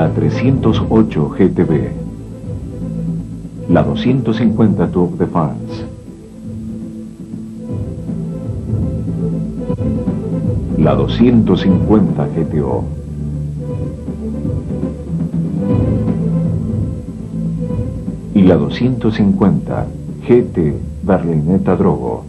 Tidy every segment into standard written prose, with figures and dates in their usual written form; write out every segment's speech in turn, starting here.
La 308 GTB, la 250 Tour de France, la 250 GTO, y la 250 GT Berlinetta Drogo.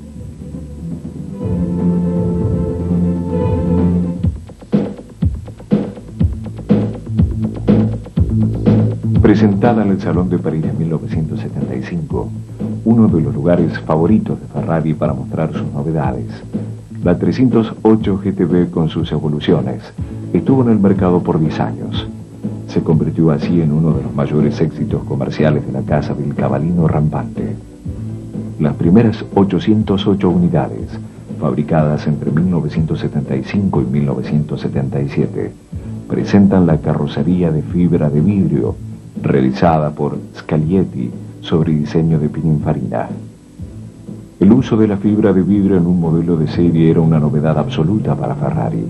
Presentada en el Salón de París en 1975, uno de los lugares favoritos de Ferrari para mostrar sus novedades, la 308 GTB con sus evoluciones estuvo en el mercado por 10 años. Se convirtió así en uno de los mayores éxitos comerciales de la casa del cabalino rampante. Las primeras 808 unidades, fabricadas entre 1975 y 1977, presentan la carrocería de fibra de vidrio realizada por Scaglietti sobre diseño de Pininfarina. El uso de la fibra de vidrio en un modelo de serie era una novedad absoluta para Ferrari.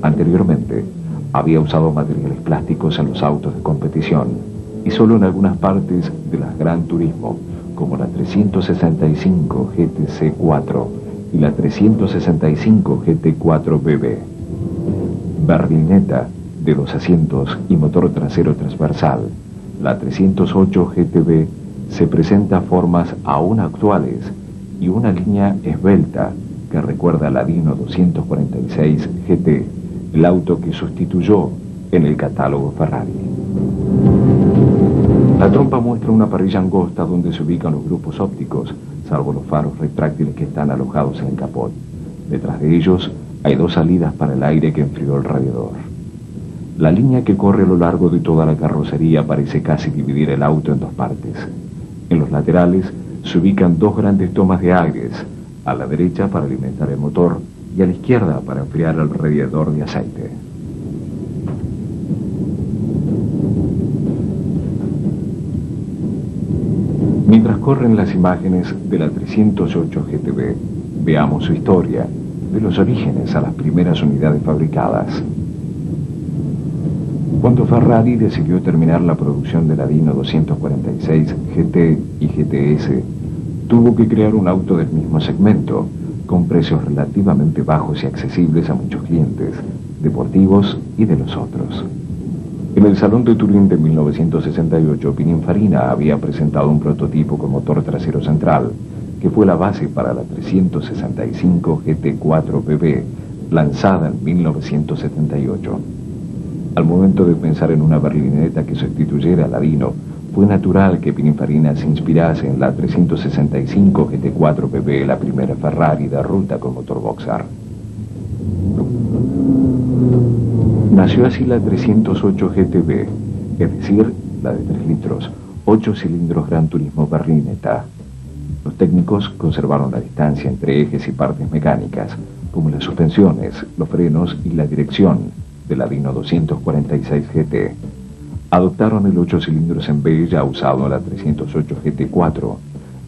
Anteriormente, había usado materiales plásticos en los autos de competición y solo en algunas partes de las Gran Turismo, como la 365 GTC4 y la 365 GT4 BB. Berlinetta de los asientos y motor trasero transversal, la 308 GTB se presenta formas aún actuales y una línea esbelta que recuerda a la Dino 246 GT, el auto que sustituyó en el catálogo Ferrari. La trompa muestra una parrilla angosta donde se ubican los grupos ópticos, salvo los faros retráctiles que están alojados en el capot. Detrás de ellos hay dos salidas para el aire que enfrió el radiador. La línea que corre a lo largo de toda la carrocería parece casi dividir el auto en dos partes. En los laterales se ubican dos grandes tomas de aires, a la derecha para alimentar el motor y a la izquierda para enfriar el radiador de aceite. Mientras corren las imágenes de la 308 GTB, veamos su historia, de los orígenes a las primeras unidades fabricadas. Cuando Ferrari decidió terminar la producción de la Dino 246 GT y GTS, tuvo que crear un auto del mismo segmento, con precios relativamente bajos y accesibles a muchos clientes, deportivos y de los otros. En el Salón de Turín de 1968, Pininfarina había presentado un prototipo con motor trasero central, que fue la base para la 365 GT4 BB, lanzada en 1978. Al momento de pensar en una berlinetta que sustituyera a la Dino, fue natural que Pininfarina se inspirase en la 365 GT4 BB, la primera Ferrari de ruta con motor boxer. Nació así la 308 GTB, es decir, la de 3 litros, 8 cilindros Gran Turismo Berlinetta. Los técnicos conservaron la distancia entre ejes y partes mecánicas, como las suspensiones, los frenos y la dirección de la Dino 246 GT. Adoptaron el 8 cilindros en B ya usado en la 308 GT4,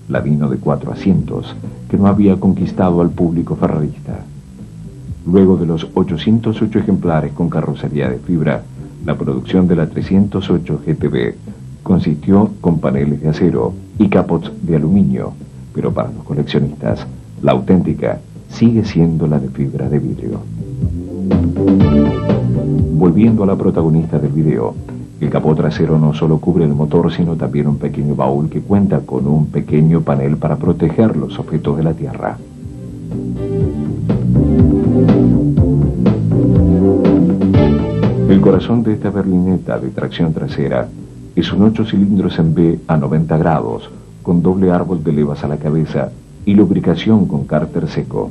la Dino de 4 asientos, que no había conquistado al público ferrarista. Luego de los 808 ejemplares con carrocería de fibra, la producción de la 308 GTB consistió con paneles de acero y capots de aluminio, pero para los coleccionistas, la auténtica sigue siendo la de fibra de vidrio. Volviendo a la protagonista del video, el capó trasero no solo cubre el motor, sino también un pequeño baúl que cuenta con un pequeño panel para proteger los objetos de la tierra. El corazón de esta berlinetta de tracción trasera es un 8 cilindros en B a 90 grados, con doble árbol de levas a la cabeza y lubricación con cárter seco.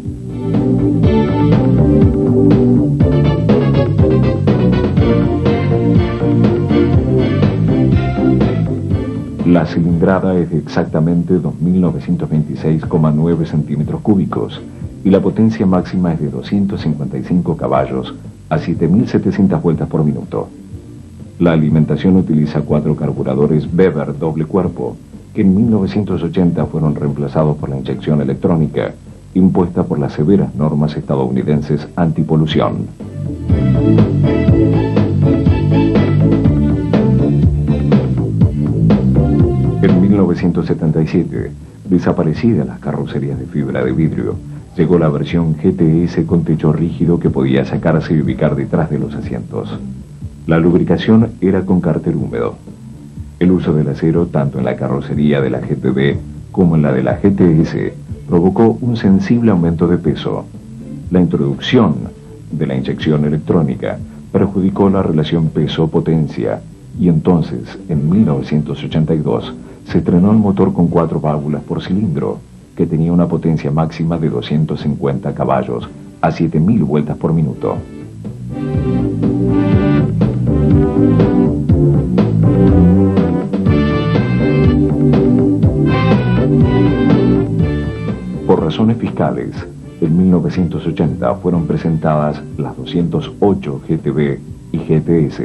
La cilindrada es de exactamente 2.926,9 centímetros cúbicos y la potencia máxima es de 255 caballos a 7.700 vueltas por minuto. La alimentación utiliza 4 carburadores Weber doble cuerpo, que en 1980 fueron reemplazados por la inyección electrónica, impuesta por las severas normas estadounidenses antipolución. En 1977, desaparecidas las carrocerías de fibra de vidrio, llegó la versión GTS con techo rígido que podía sacarse y ubicar detrás de los asientos. La lubricación era con cárter húmedo. El uso del acero, tanto en la carrocería de la GTB como en la de la GTS, provocó un sensible aumento de peso. La introducción de la inyección electrónica perjudicó la relación peso-potencia y entonces, en 1982, se estrenó el motor con 4 válvulas por cilindro, que tenía una potencia máxima de 250 caballos a 7.000 vueltas por minuto. Por razones fiscales, en 1980 fueron presentadas las 208 GTB y GTS,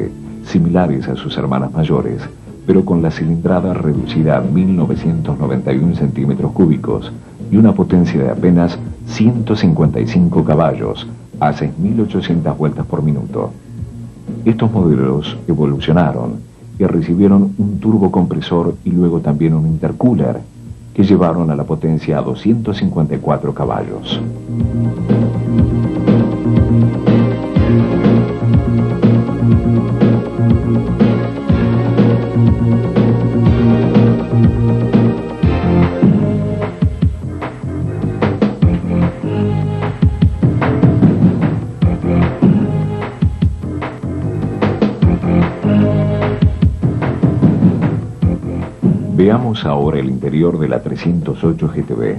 similares a sus hermanas mayores, pero con la cilindrada reducida a 1.991 centímetros cúbicos y una potencia de apenas 155 caballos a 6.800 vueltas por minuto. Estos modelos evolucionaron y recibieron un turbocompresor y luego también un intercooler, que llevaron a la potencia a 254 caballos. Veamos ahora el interior de la 308 GTB.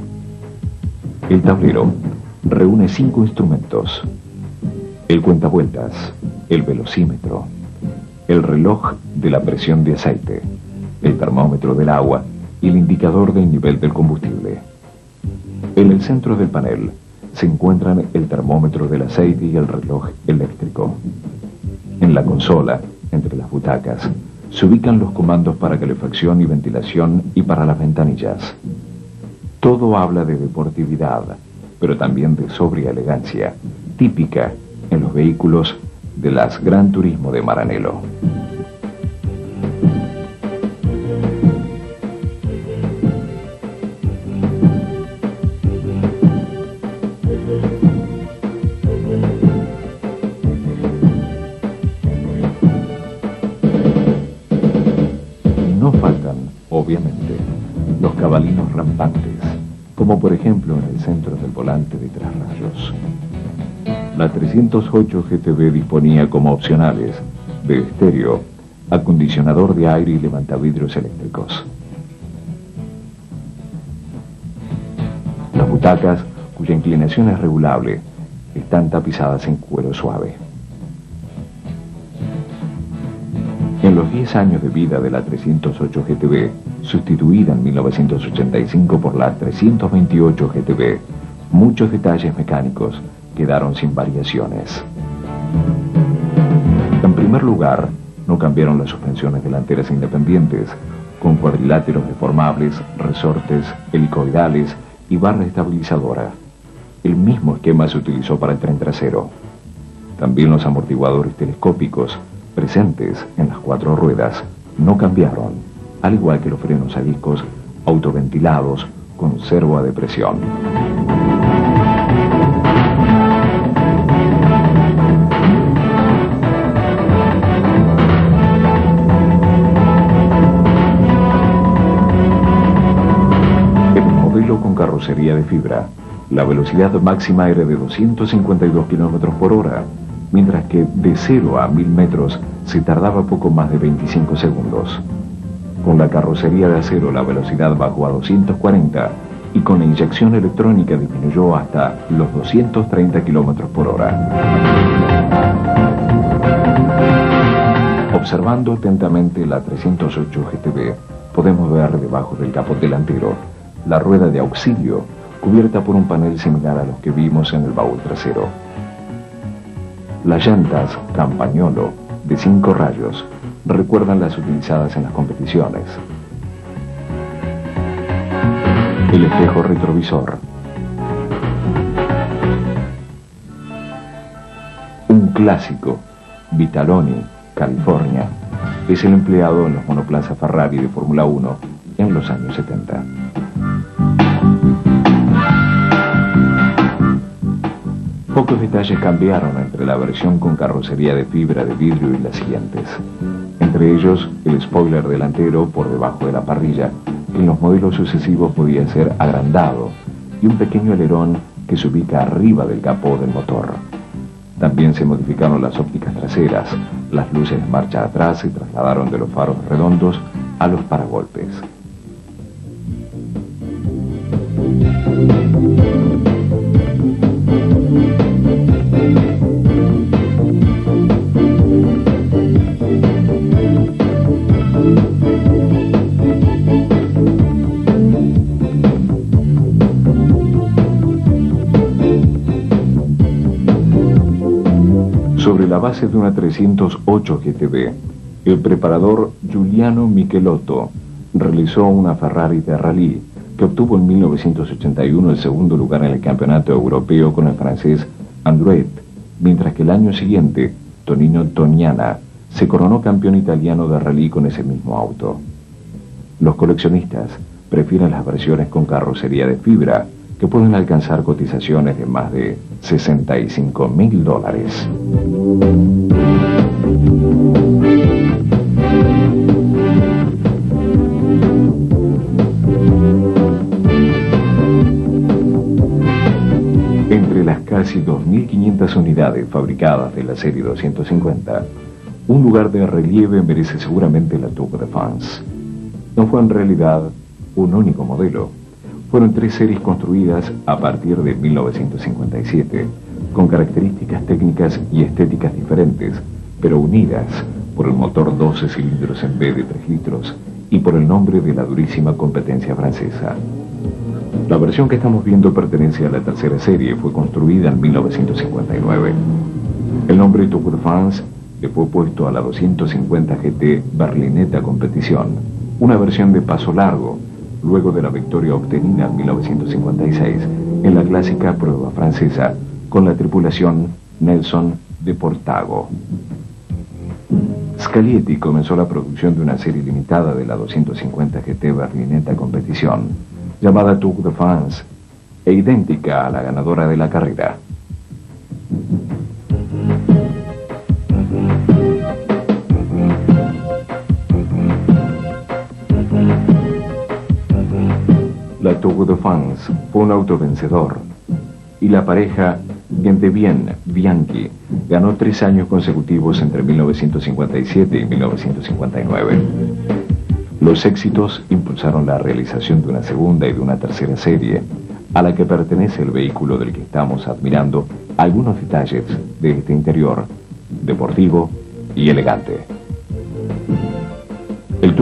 El tablero reúne 5 instrumentos: el cuentavueltas, el velocímetro, el reloj de la presión de aceite, el termómetro del agua y el indicador del nivel del combustible. En el centro del panel se encuentran el termómetro del aceite y el reloj eléctrico. En la consola, entre las butacas, se ubican los comandos para calefacción y ventilación y para las ventanillas. Todo habla de deportividad, pero también de sobria elegancia, típica en los vehículos de las Gran Turismo de Maranello. No faltan, obviamente, los cabalinos rampantes, como por ejemplo en el centro del volante de trasrayos. La 308 GTB disponía como opcionales de estéreo, acondicionador de aire y levantavidrios eléctricos. Las butacas, cuya inclinación es regulable, están tapizadas en cuero suave. En En los 10 años de vida de la 308 GTB, sustituida en 1985 por la 328 GTB, muchos detalles mecánicos quedaron sin variaciones. En primer lugar, no cambiaron las suspensiones delanteras independientes, con cuadriláteros deformables, resortes helicoidales y barra estabilizadora. El mismo esquema se utilizó para el tren trasero. También los amortiguadores telescópicos, presentes en las 4 ruedas, no cambiaron, al igual que los frenos a discos autoventilados con servo a depresión. Con carrocería de fibra, la velocidad máxima era de 252 km por hora, mientras que de 0 a 1000 metros se tardaba poco más de 25 segundos. Con la carrocería de acero la velocidad bajó a 240 y con la inyección electrónica disminuyó hasta los 230 km por hora. Observando atentamente la 308 GTB, podemos ver debajo del capó delantero la rueda de auxilio, cubierta por un panel similar a los que vimos en el baúl trasero. Las llantas Campagnolo de 5 rayos recuerdan las utilizadas en las competiciones. El espejo retrovisor. Un clásico, Vitaloni, California, es el empleado en los monoplazas Ferrari de Fórmula 1 en los años 70. Pocos detalles cambiaron entre la versión con carrocería de fibra de vidrio y las siguientes. Entre ellos, el spoiler delantero por debajo de la parrilla, que en los modelos sucesivos podía ser agrandado, y un pequeño alerón que se ubica arriba del capó del motor. También se modificaron las ópticas traseras, las luces de marcha atrás se trasladaron de los faros redondos a los paragolpes. Sobre la base de una 308 GTB, el preparador Giuliano Michelotto realizó una Ferrari de rally que obtuvo en 1981 el segundo lugar en el campeonato europeo con el francés Andret, mientras que el año siguiente, Tonino Toniana se coronó campeón italiano de rally con ese mismo auto. Los coleccionistas prefieren las versiones con carrocería de fibra, que pueden alcanzar cotizaciones de más de $65.000. Entre las casi 2.500 unidades fabricadas de la serie 250, un lugar de relieve merece seguramente la Tour de France. No fue en realidad un único modelo. Fueron 3 series construidas a partir de 1957, con características técnicas y estéticas diferentes, pero unidas por el motor 12 cilindros en vez de 3 litros y por el nombre de la durísima competencia francesa. La versión que estamos viendo pertenece a la tercera serie, fue construida en 1959. El nombre Tour de France le fue puesto a la 250 GT Berlinetta Competición, una versión de paso largo, luego de la victoria obtenida en 1956 en la clásica prueba francesa con la tripulación Nelson de Portago. Scaglietti comenzó la producción de una serie limitada de la 250 GT Berlinetta Competición, llamada Tour de France, e idéntica a la ganadora de la carrera. La Tour de France fue un auto vencedor, y la pareja Gendebien-Bianchi ganó 3 años consecutivos entre 1957 y 1959. Los éxitos impulsaron la realización de una segunda y de una tercera serie, a la que pertenece el vehículo del que estamos admirando algunos detalles de este interior, deportivo y elegante.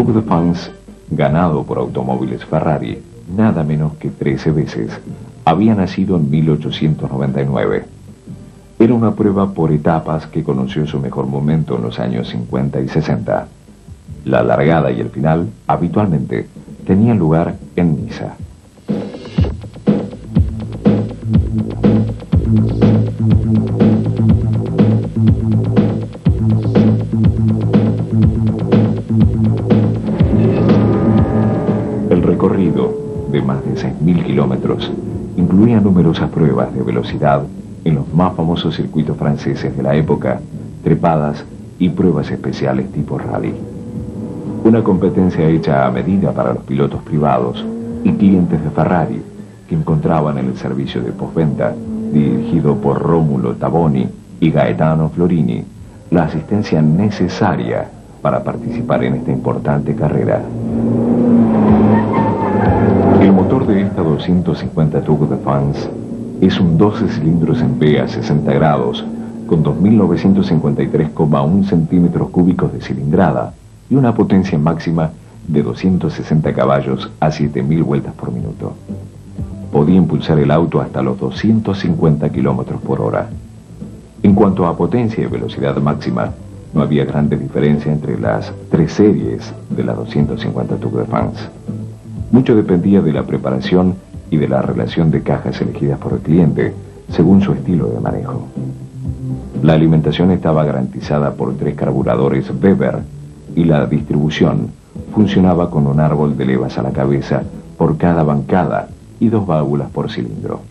Tour de France, ganado por automóviles Ferrari, nada menos que 13 veces, había nacido en 1899. Era una prueba por etapas que conoció su mejor momento en los años 50 y 60. La largada y el final, habitualmente, tenían lugar en Niza. El recorrido, de más de 6.000 kilómetros, incluía numerosas pruebas de velocidad en los más famosos circuitos franceses de la época, trepadas y pruebas especiales tipo rally. Una competencia hecha a medida para los pilotos privados y clientes de Ferrari que encontraban en el servicio de postventa, dirigido por Rómulo Taboni y Gaetano Florini, la asistencia necesaria para participar en esta importante carrera. El motor de esta 250 Tour de France es un 12 cilindros en V a 60 grados con 2.953,1 centímetros cúbicos de cilindrada y una potencia máxima de 260 caballos a 7.000 vueltas por minuto. Podía impulsar el auto hasta los 250 kilómetros por hora. En cuanto a potencia y velocidad máxima, no había grande diferencia entre las tres series de la 250 Tour de France. Mucho dependía de la preparación y de la relación de cajas elegidas por el cliente, según su estilo de manejo. La alimentación estaba garantizada por 3 carburadores Weber y la distribución funcionaba con un árbol de levas a la cabeza por cada bancada y 2 válvulas por cilindro.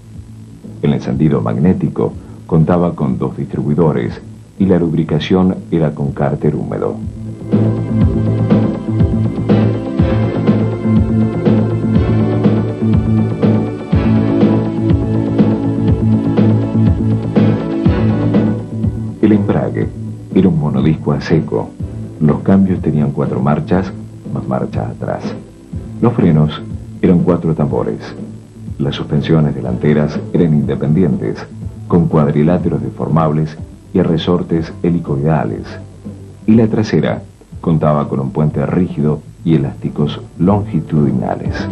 El encendido magnético contaba con 2 distribuidores y la lubricación era con cárter húmedo. El embrague era un monodisco a seco. Los cambios tenían 4 marchas, más marchas atrás. Los frenos eran 4 tambores. Las suspensiones delanteras eran independientes, con cuadriláteros deformables y resortes helicoidales. Y la trasera contaba con un puente rígido y elásticos longitudinales.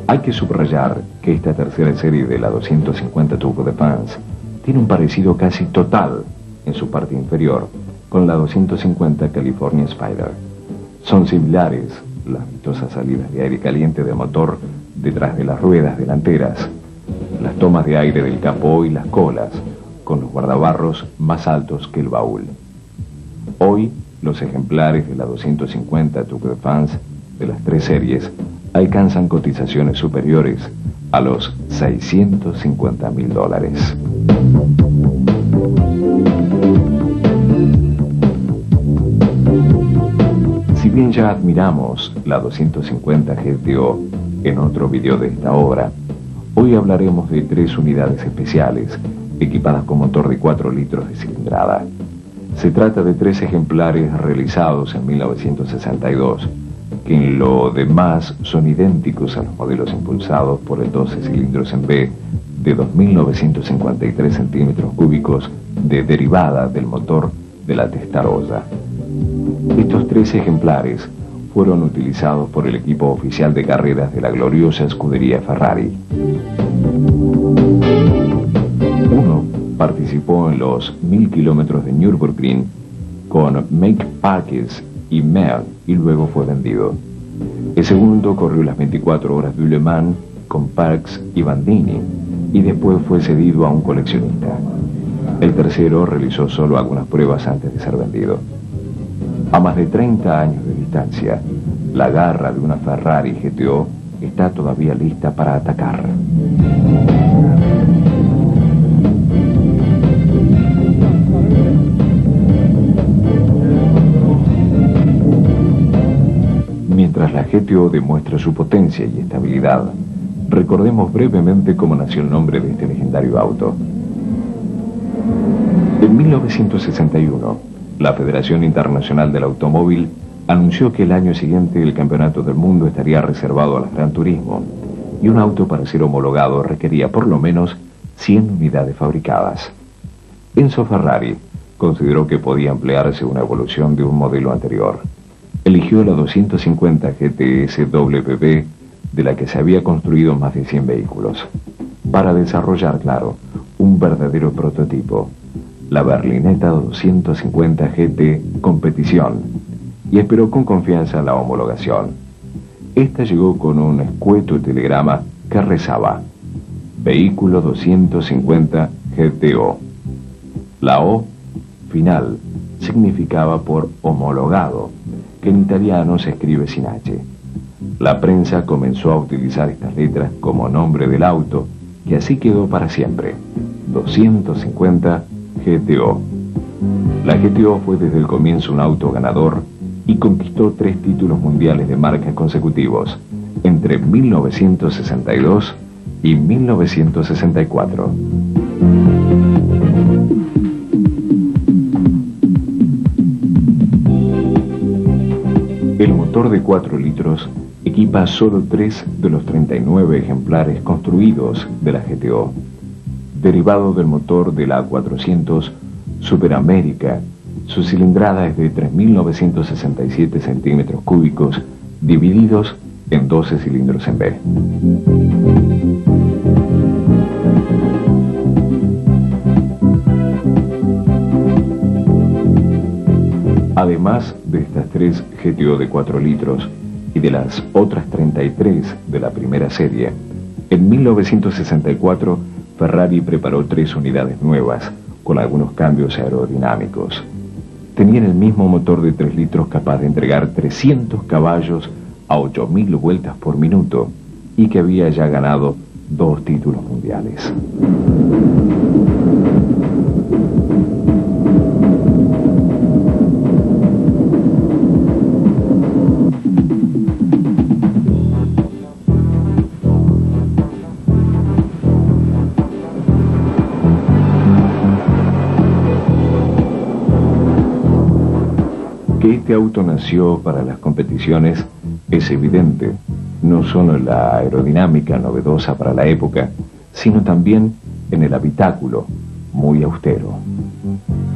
Hay que subrayar que esta tercera serie de la 250 Tour de France tiene un parecido casi total en su parte inferior con la 250 California Spider. Son similares las vistosas salidas de aire caliente de motor detrás de las ruedas delanteras, las tomas de aire del capó y las colas, con los guardabarros más altos que el baúl. Hoy, los ejemplares de la 250 Tour de France de las 3 series alcanzan cotizaciones superiores a los $650.000. Si bien ya admiramos la 250 GTO en otro video de esta obra, hoy hablaremos de 3 unidades especiales equipadas con motor de 4 litros de cilindrada. Se trata de 3 ejemplares realizados en 1962, que en lo demás son idénticos a los modelos impulsados por el 12 cilindros en V de 2.953 centímetros cúbicos de derivada del motor de la Testarossa. Estos 3 ejemplares fueron utilizados por el equipo oficial de carreras de la gloriosa escudería Ferrari. Uno participó en los 1.000 kilómetros de Nürburgring con Meike Parkes y Mer y luego fue vendido. El segundo corrió las 24 horas de Le Mans con Parks y Bandini y después fue cedido a un coleccionista. El tercero realizó solo algunas pruebas antes de ser vendido. A más de 30 años de distancia, la garra de una Ferrari GTO está todavía lista para atacar. Mientras la GTO demuestra su potencia y estabilidad, recordemos brevemente cómo nació el nombre de este legendario auto. En 1961, la Federación Internacional del Automóvil anunció que el año siguiente el Campeonato del Mundo estaría reservado al Gran Turismo, y un auto para ser homologado requería por lo menos 100 unidades fabricadas. Enzo Ferrari consideró que podía emplearse una evolución de un modelo anterior. Eligió la 250 GTS WB, de la que se había construido más de 100 vehículos, para desarrollar, claro, un verdadero prototipo, la Berlinetta 250 GT Competición, y esperó con confianza la homologación. Esta llegó con un escueto telegrama que rezaba: Vehículo 250 GTO. La O final significaba por homologado, que en italiano se escribe sin H. La prensa comenzó a utilizar estas letras como nombre del auto, que así quedó para siempre: 250 GTO. La GTO fue desde el comienzo un auto ganador y conquistó 3 títulos mundiales de marcas consecutivos entre 1962 y 1964. El motor de 4 litros equipa solo 3 de los 39 ejemplares construidos de la GTO, derivado del motor de la A400 Superamérica. Su cilindrada es de 3.967 centímetros cúbicos, divididos en 12 cilindros en B. Además de estas 3 GTO de 4 litros y de las otras 33 de la primera serie, en 1964 Ferrari preparó 3 unidades nuevas con algunos cambios aerodinámicos. Tenían el mismo motor de 3 litros capaz de entregar 300 caballos a 8.000 vueltas por minuto y que había ya ganado 2 títulos mundiales. Que este auto nació para las competiciones es evidente, no solo en la aerodinámica novedosa para la época, sino también en el habitáculo, muy austero.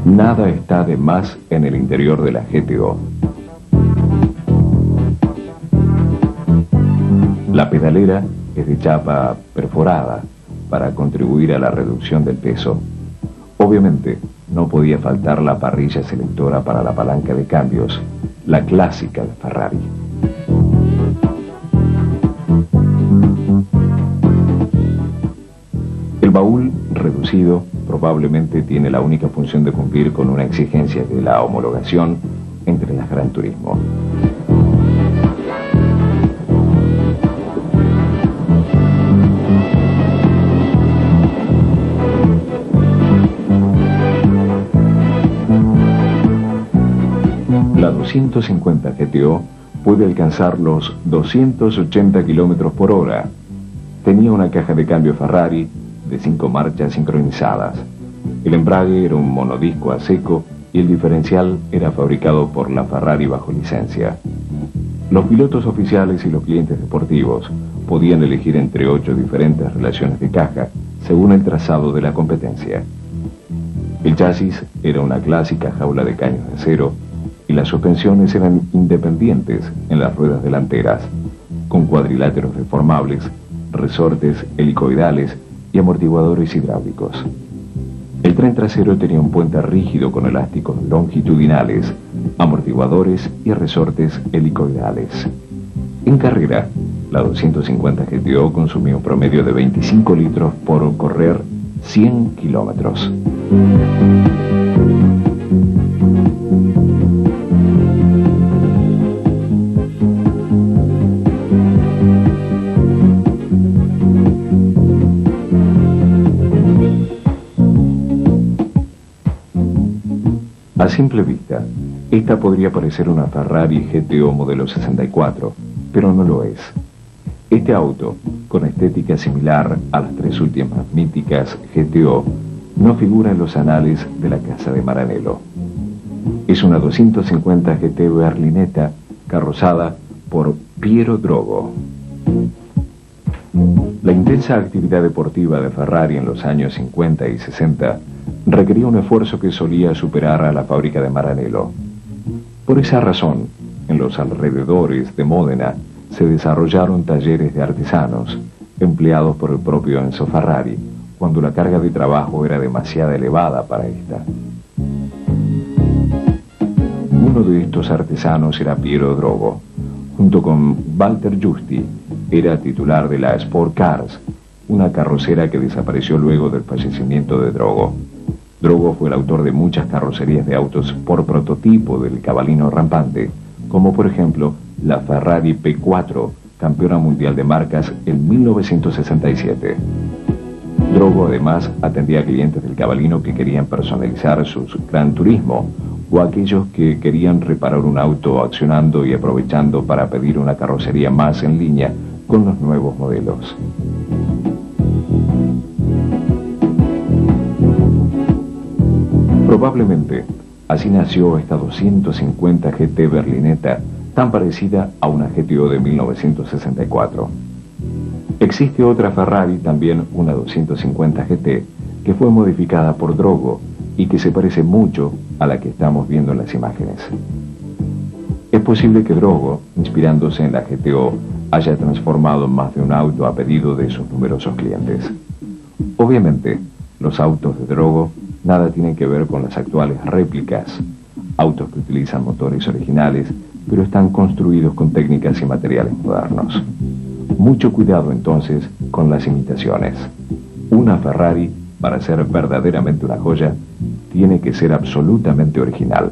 Nada está de más en el interior de la GTO. La pedalera es de chapa perforada para contribuir a la reducción del peso. Obviamente, no podía faltar la parrilla selectora para la palanca de cambios, la clásica de Ferrari. El baúl reducido probablemente tiene la única función de cumplir con una exigencia de la homologación entre las Gran Turismo. La 250 GTO puede alcanzar los 280 km por hora. Tenía una caja de cambio Ferrari de 5 marchas sincronizadas. El embrague era un monodisco a seco y el diferencial era fabricado por la Ferrari bajo licencia. Los pilotos oficiales y los clientes deportivos podían elegir entre 8 diferentes relaciones de caja según el trazado de la competencia. El chasis era una clásica jaula de caños de acero y las suspensiones eran independientes en las ruedas delanteras, con cuadriláteros deformables, resortes helicoidales y amortiguadores hidráulicos. El tren trasero tenía un puente rígido con elásticos longitudinales, amortiguadores y resortes helicoidales. En carrera, la 250 GTO consumía un promedio de 25 litros por correr 100 kilómetros. A simple vista, esta podría parecer una Ferrari GTO modelo 64, pero no lo es. Este auto, con estética similar a las 3 últimas míticas GTO, no figura en los anales de la casa de Maranello. Es una 250 GT Berlinetta carrozada por Piero Drogo. La intensa actividad deportiva de Ferrari en los años 50 y 60 requería un esfuerzo que solía superar a la fábrica de Maranello. Por esa razón, en los alrededores de Módena se desarrollaron talleres de artesanos, empleados por el propio Enzo Ferrari, cuando la carga de trabajo era demasiado elevada para esta. Uno de estos artesanos era Piero Drogo. Junto con Walter Giusti, era titular de la Sport Cars, una carrocera que desapareció luego del fallecimiento de Drogo. Drogo fue el autor de muchas carrocerías de autos por prototipo del cabalino rampante, como por ejemplo la Ferrari P4, campeona mundial de marcas en 1967. Drogo además atendía a clientes del cabalino que querían personalizar sus Gran Turismo, o aquellos que querían reparar un auto accionando y aprovechando para pedir una carrocería más en línea con los nuevos modelos. Probablemente así nació esta 250 GT berlineta, tan parecida a una GTO de 1964. Existe otra Ferrari, también una 250 GT, que fue modificada por Drogo y que se parece mucho a la que estamos viendo en las imágenes. Es posible que Drogo, inspirándose en la GTO, haya transformado más de un auto a pedido de sus numerosos clientes. Obviamente, los autos de Drogo nada tienen que ver con las actuales réplicas, autos que utilizan motores originales, pero están construidos con técnicas y materiales modernos. Mucho cuidado entonces con las imitaciones. Una Ferrari, para ser verdaderamente una joya, tiene que ser absolutamente original.